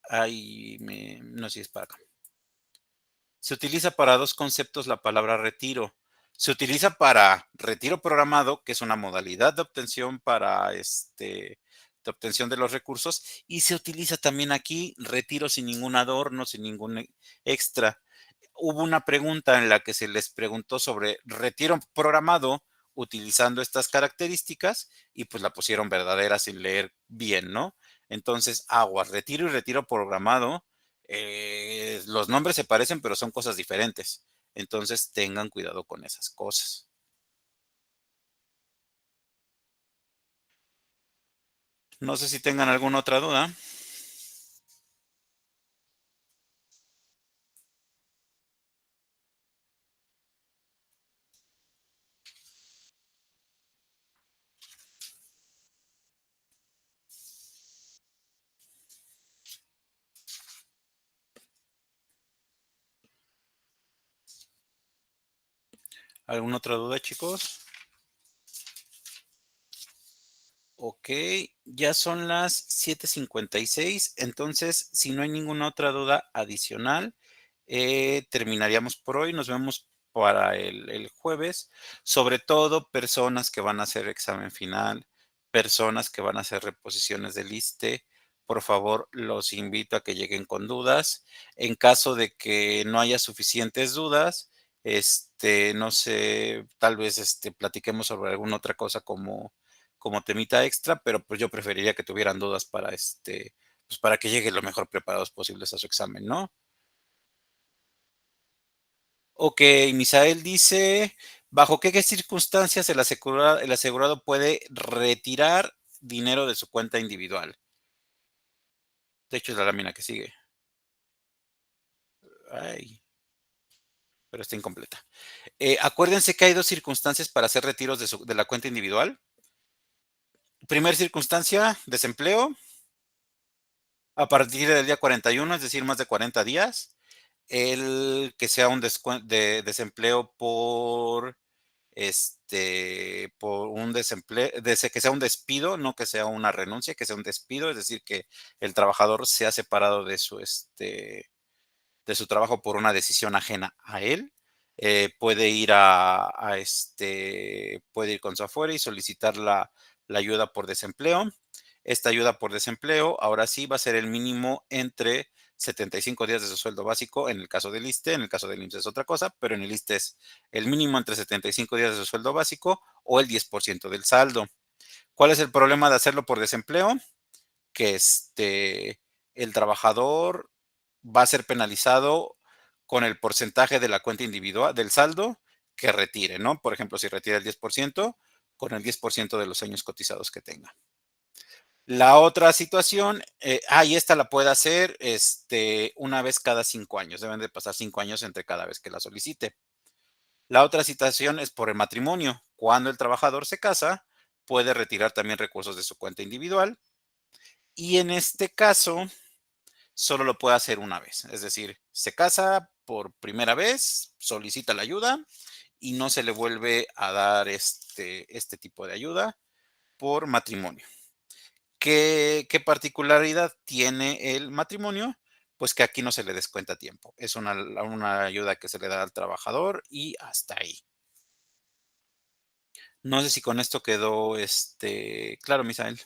no sé si es para acá. Se utiliza para dos conceptos la palabra retiro. Se utiliza para retiro programado, que es una modalidad de obtención para de obtención de los recursos, y se utiliza también aquí retiro sin ningún adorno, sin ningún extra. Hubo una pregunta en la que se les preguntó sobre retiro programado utilizando estas características y pues la pusieron verdadera sin leer bien, ¿no? Entonces, aguas, retiro y retiro programado, los nombres se parecen, pero son cosas diferentes. Entonces, tengan cuidado con esas cosas. No sé si tengan alguna otra duda. ¿Alguna otra duda, chicos? Ok, ya son las 7:56, entonces si no hay ninguna otra duda adicional, terminaríamos por hoy. Nos vemos para el jueves. Sobre todo personas que van a hacer examen final, personas que van a hacer reposiciones del ISSSTE. Por favor, los invito a que lleguen con dudas. En caso de que no haya suficientes dudas, no sé, tal vez platiquemos sobre alguna otra cosa como temita extra, pero pues yo preferiría que tuvieran dudas para pues para que lleguen lo mejor preparados posibles a su examen, ¿no? Ok, Misael dice, ¿bajo qué circunstancias el asegurado puede retirar dinero de su cuenta individual? De hecho, es la lámina que sigue. Ay, pero está incompleta. Acuérdense que hay dos circunstancias para hacer retiros de la cuenta individual. Primera circunstancia, desempleo. A partir del día 41, es decir, más de 40 días. El que sea un desempleo por un desempleo, que sea un despido, no que sea una renuncia, que sea un despido, es decir, que el trabajador se ha separado de su trabajo por una decisión ajena a él. Puede ir puede ir con su afuera y solicitar la ayuda por desempleo. Esta ayuda por desempleo, ahora sí, va a ser el mínimo entre 75 días de su sueldo básico en el caso del ISSSTE. En el caso del IMSS es otra cosa, pero en el ISSSTE es el mínimo entre 75 días de su sueldo básico o el 10% del saldo. ¿Cuál es el problema de hacerlo por desempleo? Que el trabajador va a ser penalizado con el porcentaje de la cuenta individual, del saldo que retire, ¿no? Por ejemplo, si retira el 10%, con el 10% de los años cotizados que tenga. La otra situación, y esta la puede hacer una vez cada 5 años. Deben de pasar 5 años entre cada vez que la solicite. La otra situación es por el matrimonio. Cuando el trabajador se casa, puede retirar también recursos de su cuenta individual. Y en este caso, solo lo puede hacer una vez. Es decir, se casa por primera vez, solicita la ayuda y no se le vuelve a dar este tipo de ayuda por matrimonio. ¿Qué particularidad tiene el matrimonio? Pues que aquí no se le descuenta tiempo. Es una ayuda que se le da al trabajador y hasta ahí. No sé si con esto quedó claro, Misael.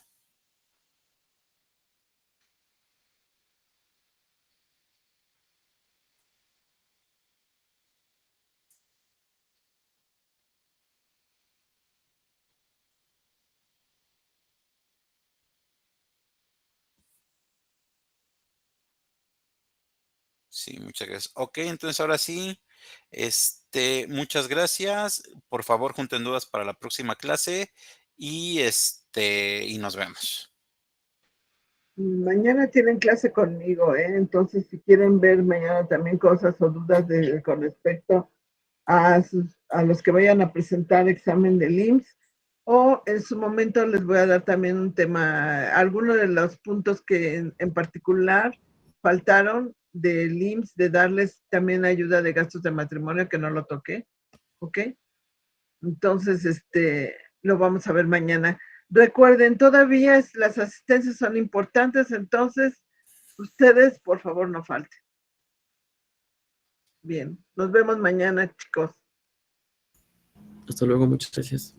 Sí, muchas gracias. Ok, entonces ahora sí, muchas gracias. Por favor, junten dudas para la próxima clase y nos vemos. Mañana tienen clase conmigo, ¿eh? Entonces, si quieren ver mañana también cosas o dudas con respecto a los que vayan a presentar examen del IMSS, o en su momento les voy a dar también un tema, algunos de los puntos que en particular faltaron del IMSS, de darles también ayuda de gastos de matrimonio, que no lo toqué, ¿ok? Entonces, lo vamos a ver mañana. Recuerden, todavía las asistencias son importantes, entonces ustedes, por favor, no falten. Bien, nos vemos mañana, chicos. Hasta luego, muchas gracias.